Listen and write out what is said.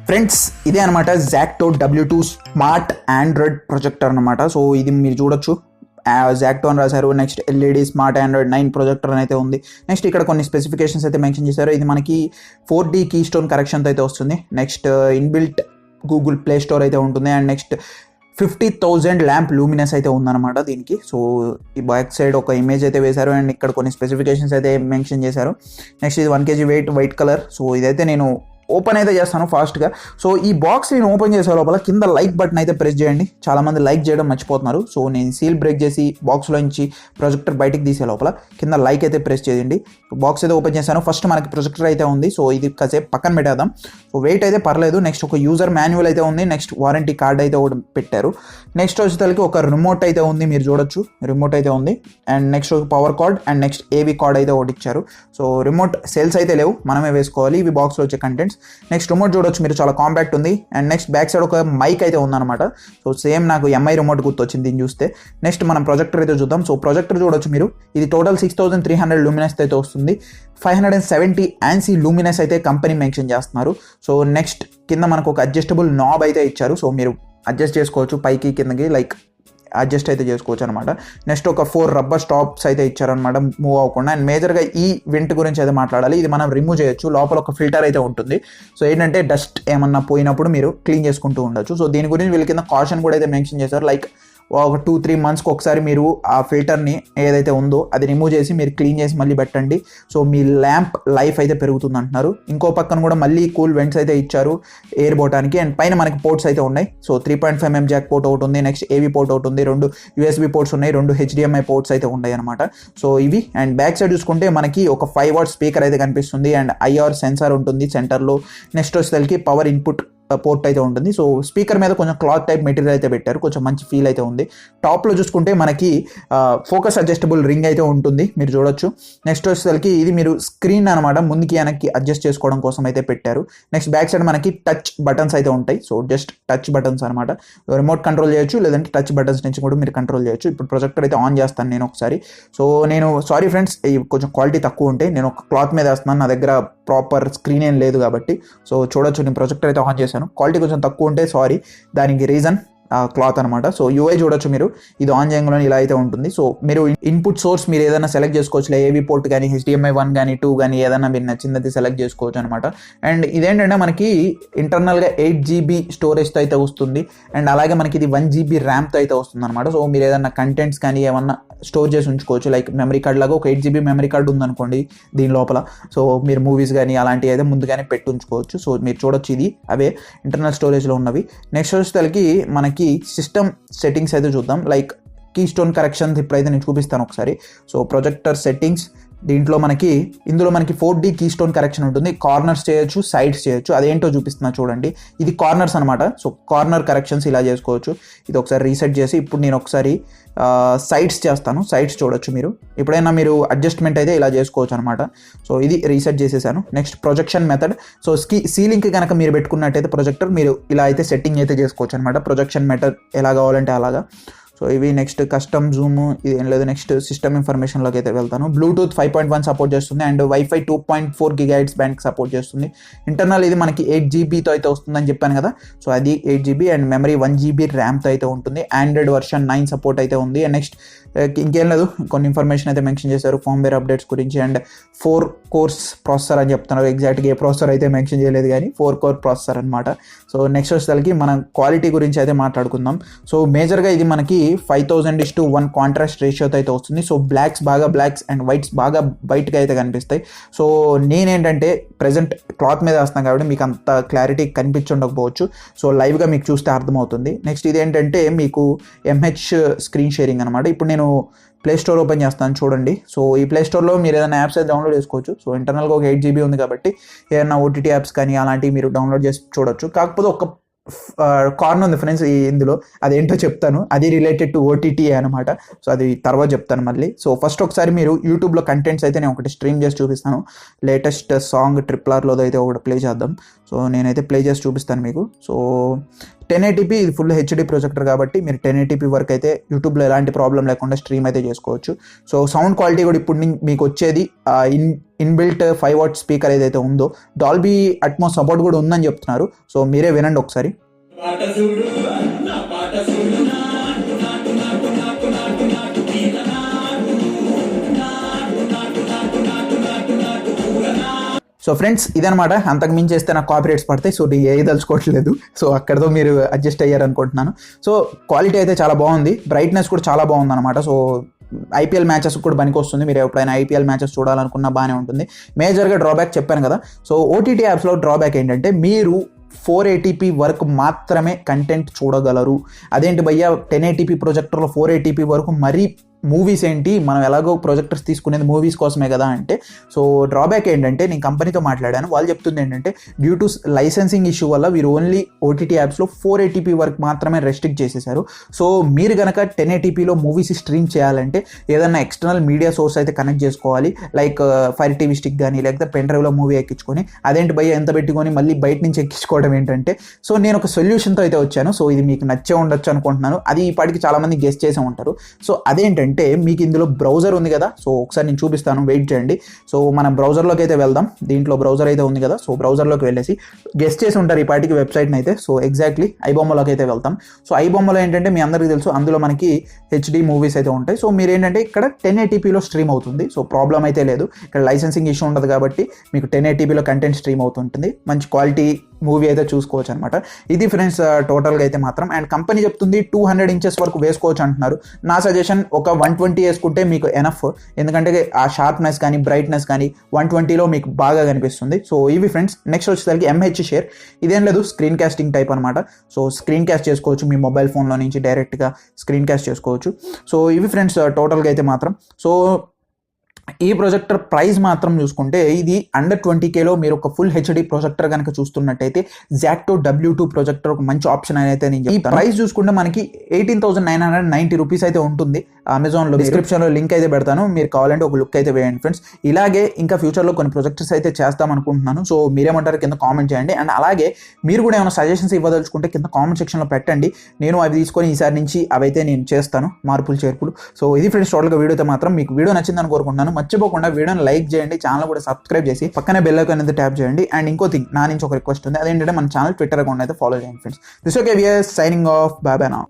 Friends ఇదే అనమాట Wzatco W2 smart Android projector అనమాట. సో ఇది మీరు చూడొచ్చు, Wzatco అని రాశారు. Next LED smart Android 9 projector అని అయితే ఉంది. నెక్స్ట్ ఇక్కడ కొన్ని స్పెసిఫికేషన్స్ అయితే మెన్షన్ చేశారు. ఇది మనకి 4D కీస్టోన్ కరెక్షన్తో అయితే వస్తుంది. Next inbuilt Google play store అయితే ఉంటుంది. అండ్ నెక్స్ట్ 50,000 ల్యాంప్ లూమినస్ అయితే ఉందన్నమాట దీనికి. సో ఈ బ్యాక్ సైడ్ ఒక ఇమేజ్ అయితే వేశారు అండ్ ఇక్కడ కొన్ని స్పెసిఫికేషన్స్ అయితే మెన్షన్ చేశారు. నెక్స్ట్ ఇది 1 kg weight, white colour. So ఇదైతే నేను ఓపెన్ అయితే చేస్తాను ఫాస్ట్గా. సో ఈ బాక్స్ నేను ఓపెన్ చేసే లోపల కింద లైక్ బటన్ అయితే ప్రెస్ చేయండి. చాలామంది లైక్ చేయడం మర్చిపోతున్నారు. సో నేను సీల్ బ్రేక్ చేసి బాక్స్లో నుంచి ప్రొజెక్టర్ బయటికి తీసే లోపల కింద లైక్ అయితే ప్రెస్ చేయండి. బాక్స్ అయితే ఓపెన్ చేశాను. ఫస్ట్ మనకి ప్రొజెక్టర్ అయితే ఉంది. సో ఇది కాసేపు పక్కన పెట్టేద్దాం. సో వెయిట్ అయితే పర్లేదు. నెక్స్ట్ ఒక యూజర్ మాన్యువల్ అయితే ఉంది. నెక్స్ట్ వారంటీ కార్డ్ అయితే ఒకటి పెట్టారు. నెక్స్ట్ వచ్చేసరికి ఒక రిమోట్ అయితే ఉంది, మీరు చూడొచ్చు రిమోట్ అయితే ఉంది. అండ్ నెక్స్ట్ ఒక పవర్ కార్డ్ అండ్ నెక్స్ట్ ఏవి కార్డ్ అయితే ఒకటి ఇచ్చారు. సో రిమోట్ సేల్స్ అయితే లేవు, మనమే వేసుకోవాలి. ఇవి బాక్స్లో వచ్చే కంటెంట్స్. నెక్స్ట్ రిమోట్ చూడొచ్చు మీరు, చాలా కాంపాక్ట్ ఉంది. అండ్ నెక్స్ట్ బ్యాక్ సైడ్ ఒక మైక్ అయితే ఉందన్నమాట. సో సేమ్ నాకు MI రిమోట్ గుర్తొచ్చింది దీన్ని చూస్తే. నెక్స్ట్ మనం ప్రొజెక్టర్ అయితే చూద్దాం. సో ప్రొజెక్టర్ చూడొచ్చు మీరు, ఇది టోటల్ 6300 లూమినస్ అయితే వస్తుంది. 570 ANSI లూమినస్ అయితే కంపెనీ మెన్షన్ చేస్తున్నారు. సో నెక్స్ట్ కింద మనకు ఒక అడ్జస్టబుల్ నాబ్ అయితే ఇచ్చారు. సో మీరు అడ్జస్ట్ చేసుకోవచ్చు పైకి కిందకి, లైక్ అడ్జస్ట్ అయితే చేసుకోవచ్చు అనమాట. నెక్స్ట్ ఒక 4 రబ్బర్ స్టాప్స్ అయితే ఇచ్చారనమాట మూవ్ అవ్వకుండా. అండ్ మేజర్గా ఈ వెంట్ గురించి అయితే మాట్లాడాలి. ఇది మనం రిమూవ్ చేయొచ్చు. లోపల ఒక ఫిల్టర్ అయితే ఉంటుంది. సో ఏంటంటే డస్ట్ ఏమన్నా పోయినప్పుడు మీరు క్లీన్ చేసుకుంటూ ఉండొచ్చు. సో దీని గురించి వీళ్ళ కింద కాషన్ కూడా అయితే మెన్షన్ చేశారు. లైక్ ఒక 2-3 మంత్స్కి ఒకసారి మీరు ఆ ఫిల్టర్ని ఏదైతే ఉందో అది రిమూవ్ చేసి మీరు క్లీన్ చేసి మళ్ళీ పెట్టండి. సో మీ ల్యాంప్ లైఫ్ అయితే పెరుగుతుంది అంటున్నారు. ఇంకో పక్కన కూడా మళ్ళీ కూల్ వెంట్స్ అయితే ఇచ్చారు ఎయిర్ పోవడానికి. అండ్ పైన మనకి పోర్ట్స్ అయితే ఉన్నాయి. సో 3.5mm జాక్ పోర్ట్ ఒకటి ఉంది. నెక్స్ట్ AV పోర్ట్ ఒకటి ఉంది. 2 USB పోర్ట్స్ ఉన్నాయి. 2 HDMI పోర్ట్స్ అయితే ఉన్నాయి అనమాట. సో ఇవి. అండ్ బ్యాక్ సైడ్ చూసుకుంటే మనకి ఒక 5 వాట్ స్పీకర్ అయితే కనిపిస్తుంది. అండ్ IR సెన్సార్ ఉంటుంది సెంటర్లో. నెక్స్ట్ వచ్చేసరికి పవర్ ఇన్పుట్ పోర్ట్ అయితే ఉంటుంది. సో స్పీకర్ మీద కొంచెం క్లాత్ టైప్ మెటీరియల్ అయితే పెట్టారు, కొంచెం మంచి ఫీల్ అయితే ఉంది. టాప్లో చూసుకుంటే మనకి ఫోకస్ అడ్జస్టబుల్ రింగ్ అయితే ఉంటుంది, మీరు చూడొచ్చు. నెక్స్ట్ వచ్చేసరికి ఇది మీరు స్క్రీన్ అనమాట, ముందుకి వెనక్కి అడ్జస్ట్ చేసుకోవడం కోసం అయితే పెట్టారు. నెక్స్ట్ బ్యాక్ సైడ్ మనకి టచ్ బటన్స్ అయితే ఉంటాయి. సో జస్ట్ టచ్ బటన్స్ అనమాట, రిమోట్ కంట్రోల్ చేయొచ్చు, లేదంటే టచ్ బటన్స్ నుంచి కూడా మీరు కంట్రోల్ చేయొచ్చు. ఇప్పుడు ప్రొజెక్టర్ అయితే ఆన్ చేస్తాను నేను ఒకసారి. సో నేను సారీ ఫ్రెండ్స్, కొంచెం క్వాలిటీ తక్కువ ఉంటే నేను ఒక క్లాత్ మీద వేస్తున్నాను, నా దగ్గర ప్రాపర్ స్క్రీన్ ఏం లేదు కాబట్టి. సో చూడొచ్చు నేను ప్రొజెక్టర్ అయితే ఆన్ చేశాను. క్వాలిటీ కొంచెం తక్కువ ఉంటే సారీ, దానికి రీజన్ క్లాత్ అనమాట. సో UI చూడొచ్చు మీరు, ఇది ఆన్ చేయగానే ఇలా అయితే ఉంటుంది. సో మీరు ఇన్పుట్ సోర్స్ మీరు ఏదైనా సెలెక్ట్ చేసుకోవచ్చు, AV పోర్ట్ కానీ HDMI 1 కానీ 2 కానీ ఏదైనా మీరు నచ్చింది సెలెక్ట్ చేసుకోవచ్చు అనమాట. అండ్ ఇదేంటంటే మనకి ఇంటర్నల్గా 8 GB స్టోరేజ్తో అయితే వస్తుంది. అండ్ అలాగే మనకి ఇది 1 GB ర్యామ్తో అయితే వస్తుంది అనమాట. సో మీరు ఏదైనా కంటెంట్స్ కానీ ఏమన్నా స్టోర్ చేసి ఉంచుకోవచ్చు. లైక్ మెమరీ కార్డ్ లాగా ఒక 8 GB మెమరీ కార్డు ఉందనుకోండి దీని లోపల. సో మీరు మూవీస్ కానీ అలాంటివి అయితే ముందుగానే పెట్టి ఉంచుకోవచ్చు. సో మీరు చూడొచ్చు, ఇది అవే ఇంటర్నల్ స్టోరేజ్లో ఉన్నవి. నెక్స్ట్ వచ్చేసరికి మనకి సిస్టమ్ సెట్టింగ్స్ అయితే చూద్దాం. లైక్ కీస్టోన్ కరెక్షన్ ఇప్పుడైతే నేను చూపిస్తాను ఒకసారి. సో ప్రొజెక్టర్ సెట్టింగ్స్, ఇందులో మనకి 4D కీస్టోన్ కరెక్షన్ ఉంటుంది. కార్నర్స్ చేయొచ్చు, సైడ్స్ చేయొచ్చు. అదేంటో చూపిస్తున్నా చూడండి. ఇది కార్నర్స్ అనమాట. సో కార్నర్ కరెక్షన్స్ ఇలా చేసుకోవచ్చు. ఇది ఒకసారి రీసెట్ చేసి ఇప్పుడు నేను ఒకసారి సైడ్స్ చేస్తాను. సైడ్స్ చూడొచ్చు మీరు, ఎప్పుడైనా మీరు అడ్జస్ట్మెంట్ అయితే ఇలా చేసుకోవచ్చు అనమాట. సో ఇది రీసెట్ చేసేసాను. Next projection method. సో సీలింగ్కి కనుక మీరు పెట్టుకున్నట్టయితే ప్రొజెక్టర్ మీరు ఇలా అయితే సెట్టింగ్ అయితే చేసుకోవచ్చు అనమాట. ప్రొజెక్షన్ మెథడ్ ఎలా కావాలంటే అలాగా. సో ఇవి. నెక్స్ట్ కస్టమ్ జూమ్, ఇది ఏం లేదు. నెక్స్ట్ సిస్టమ్ ఇన్ఫర్మేషన్లోకి అయితే వెళ్తాను. బ్లూటూత్ 5.1 సపోర్ట్ చేస్తుంది. అండ్ వైఫై 2.4 GHz బ్యాండ్కి సపోర్ట్ చేస్తుంది. ఇంటర్నల్ ఇది మనకి 8 GBతో అయితే వస్తుందని చెప్పాను కదా. సో అది 8 GB అండ్ మెమరీ 1 GB ర్యామ్తో అయితే ఉంటుంది. ఆండ్రాయిడ్ వర్షన్ 9 సపోర్ట్ అయితే ఉంది. అండ్ నెక్స్ట్ ఇంకేం లేదు, కొన్ని ఇన్ఫర్మేషన్ అయితే మెన్షన్ చేశారు ఫార్మ్వేర్ అప్డేట్స్ గురించి. అండ్ 4 కోర్స్ ప్రాసెసర్ అని చెప్తున్నారు. ఎగ్జాక్ట్గా ఏ ప్రాసెసర్ అయితే మెన్షన్ చేయలేదు కానీ 4 కోర్ ప్రాసెసర్ అనమాట. సో నెక్స్ట్ వచ్చేసరికి మనం క్వాలిటీ గురించి అయితే మాట్లాడుకుందాం. సో మేజర్గా ఇది మనకి 5000:1 కాంట్రాస్ట్ రేషియోతో అయితే వస్తుంది. సో బ్లాక్స్ అండ్ వైట్స్ బాగా బయటగా అయితే కనిపిస్తాయి. సో నేనేంటంటే ప్రజెంట్ క్లాత్ మీద వేస్తాను కాబట్టి మీకు అంత క్లారిటీ కనిపించకపోవచ్చు. సో లైవ్గా మీకు చూస్తే అర్థమవుతుంది. నెక్స్ట్ ఇదేంటంటే మీకు MH స్క్రీన్ షేరింగ్ అనమాట. ఇప్పుడు నేను ప్లే స్టోర్ ఓపెన్ చేస్తాను చూడండి. సో ఈ ప్లే స్టోర్లో మీరు ఏదైనా యాప్స్ అయితే డౌన్లోడ్ చేసుకోవచ్చు. సో ఇంటర్నల్గా ఒక 8 GB ఉంది కాబట్టి ఏదైనా OTT యాప్స్ కానీ అలాంటివి మీరు డౌన్లోడ్ చేసి చూడొచ్చు. కాకపోతే ఒక కార్న్ ఉంది ఫ్రెండ్స్ ఇందులో, అదేంటో చెప్తాను. అది రిలేటెడ్ టు ఓటీటీ అనమాట. సో అది తర్వాత చెప్తాను మళ్ళీ. సో ఫస్ట్ ఒకసారి మీరు యూట్యూబ్లో కంటెంట్స్ అయితే నేను ఒకటి స్ట్రీమ్ చేసి చూపిస్తాను. లేటెస్ట్ సాంగ్ RRRలోది అయితే ఒకటి ప్లే చేద్దాం. సో నేనైతే ప్లే చేసి చూపిస్తాను మీకు. సో 1080p ఇది ఫుల్ హెచ్డి ప్రొజెక్టర్ కాబట్టి మీరు 1080p వరకు అయితే యూట్యూబ్లో ఎలాంటి ప్రాబ్లం లేకుండా స్ట్రీమ్ అయితే చేసుకోవచ్చు. సో సౌండ్ క్వాలిటీ కూడా ఇప్పుడు మీకు వచ్చేది ఇన్బిల్ట్ 5 వాట్ స్పీకర్ ఏదైతే ఉందో డాల్బీ అట్మాస్ సపోర్ట్ కూడా ఉందని చెప్తున్నారు. సో మీరే వినండి ఒకసారి. సో ఫ్రెండ్స్ ఇదనమాట. అంతకు మించి చేస్తే నాకు కాపీరైట్స్ పడతాయి. సో నేను ఏ దలుచుకోవట్లేదు. సో అక్కడతో మీరు అడ్జస్ట్ అయ్యారనుకుంటున్నాను. సో క్వాలిటీ అయితే చాలా బాగుంది, బ్రైట్నెస్ కూడా చాలా బాగుంది అనమాట. సో ఐపీఎల్ మ్యాచెస్ కూడా పనికి వస్తుంది. మీరు ఎప్పుడైనా ఐపీఎల్ మ్యాచెస్ చూడాలనుకున్నా బాగానే ఉంటుంది. మేజర్గా డ్రాబ్యాక్ చెప్పాను కదా. సో ఓటీటీ యాప్స్లో డ్రాబ్యాక్ ఏంటంటే మీరు 480p వరకు మాత్రమే కంటెంట్ చూడగలరు. అదేంటి భయ్యా 1080p ప్రొజెక్టర్లో 480p వరకు మరీ మూవీస్ ఏంటి, మనం ఎలాగో ప్రొజెక్టర్స్ తీసుకునేది మూవీస్ కోసమే కదా అంటే, సో డ్రాబ్యాక్ ఏంటంటే నేను కంపెనీతో మాట్లాడాను, వాళ్ళు చెప్తుంది ఏంటంటే డ్యూ టు లైసెన్సింగ్ ఇష్యూ వల్ల వీరు ఓన్లీ ఓటీటీ యాప్స్లో 480p వరకు మాత్రమే రెస్ట్రిక్ట్ చేసేసారు. సో మీరు కనుక 1080pలో మూవీస్ స్ట్రీమ్ చేయాలంటే ఏదన్నా ఎక్స్టర్నల్ మీడియా సోర్స్ అయితే కనెక్ట్ చేసుకోవాలి. లైక్ ఫైర్ టీవీ స్టిక్ కానీ లేకపోతే పెన్ డ్రైవ్లో మూవీ ఎక్కించుకొని, అదేంటి భయ్య ఎంత పెట్టుకొని మళ్ళీ బయట నుంచి ఎక్కించుకోవడం ఏంటంటే, సో నేను ఒక సొల్యూషన్తో అయితే వచ్చాను. సో ఇది మీకు నచ్చే ఉండొచ్చు అనుకుంటున్నాను. అది ఇప్పటికి చాలామంది గెస్ట్ చేసే ఉంటారు. సో అదేంటంటే మీకు ఇందులో బ్రౌజర్ ఉంది కదా. సో ఒకసారి నేను చూపిస్తాను, వెయిట్ చేయండి. సో మనం బ్రౌజర్లోకి అయితే వెళ్దాం. దీంట్లో బ్రౌజర్ అయితే ఉంది కదా. సో బ్రౌజర్లోకి వెళ్ళేసి గెస్ట్ చేసి ఉంటారు ఈ పాటికి వెబ్సైట్ని అయితే. సో ఎగ్జాక్ట్లీ ఐబొమ్మలోకి అయితే వెళ్తాం. సో ఐబొమ్మలో ఏంటంటే మీ అందరికీ తెలుసు, అందులో మనకి హెచ్డి మూవీస్ అయితే ఉంటాయి. సో మీరు ఏంటంటే ఇక్కడ 1080pలో స్ట్రీమ్ అవుతుంది. సో ప్రాబ్లం అయితే లేదు. ఇక్కడ లైసెన్సింగ్ ఇష్యూ ఉండదు కాబట్టి మీకు 1080pలో కంటెంట్ స్ట్రీమ్ అవుతుంటుంది. మంచి క్వాలిటీ మూవీ అయితే చూసుకోవచ్చు అనమాట. ఇది ఫ్రెండ్స్ టోటల్గా అయితే మాత్రం. అండ్ కంపెనీ చెప్తుంది 200 ఇంచెస్ వరకు వేసుకోవచ్చు అంటున్నారు. నా సజెషన్ ఒక 120 వేసుకుంటే మీకు ఎనఫ్. ఎందుకంటే ఆ షార్ప్నెస్ కానీ బ్రైట్నెస్ కానీ 120లో మీకు బాగా కనిపిస్తుంది. సో ఇవి ఫ్రెండ్స్. నెక్స్ట్ వచ్చేసరికి ఎంహెచ్ షేర్. ఇదేం లేదు, స్క్రీన్ కాస్టింగ్ టైప్ అనమాట. సో స్క్రీన్ కాస్ట్ చేసుకోవచ్చు మీ మొబైల్ ఫోన్లో నుంచి డైరెక్ట్గా స్క్రీన్ కాస్ట్ చేసుకోవచ్చు. సో ఇవి ఫ్రెండ్స్ టోటల్గా అయితే మాత్రం. సో ఈ ప్రొజెక్టర్ ప్రైస్ మాత్రం చూసుకుంటే ఇది అండర్ 20Kలో మీరు ఒక ఫుల్ హెచ్డి ప్రొజెక్టర్ కనుక చూస్తున్నట్టయితే Wzatco W2 ప్రొజెక్టర్ ఒక మంచి ఆప్షన్ అయితే నేను చెప్తాను. ఈ ప్రైస్ చూసుకుంటే మనకి 18,990 రూపీస్ అయితే ఉంటుంది. అమెజాన్లో డిస్క్రిప్షన్లో లింక్ అయితే పెడతాను, మీరు కావాలంటే ఒక లుక్ అయితే వేయండి ఫ్రెండ్స్. ఇలాగే ఇంకా ఫ్యూచర్లో కొన్ని ప్రొజెక్టర్స్ అయితే చేస్తాం అనుకుంటున్నాను. సో మీరేమంటారు కింద కామెంట్ చేయండి. అండ్ అలాగే మీరు కూడా ఏమైనా సజెషన్స్ ఇవ్వదలుచుకుంటే కింద కామెంట్ సెక్షన్లో పెట్టండి. నేను అవి తీసుకొని ఈసారి నుంచి అవైతే నేను చేస్తాను, మార్పులు చేర్పులు. సో ఇది ఫ్రెండ్స్ టోటల్గా వీడియో అయితే మాత్రం. మీకు వీడియో నచ్చిందని కోరుకుంటున్నాను. మర్చిపోకుండా వీడియోని లైక్ చేయండి, ఛానల్ కూడా సబ్స్క్రైబ్ చేసి పక్కనే బెల్ ఐకాన్ అయితే ట్యాప్ చేయండి. అండ్ ఇంకో థింగ్, నా నుంచి ఒక రిక్వెస్ట్ ఉంది, అదేంటంటే మన ఛానల్ ట్విట్టర్ అకౌంట్ అయితే ఫాలో చేయండి friends. This okay, we are signing off, bye bye now.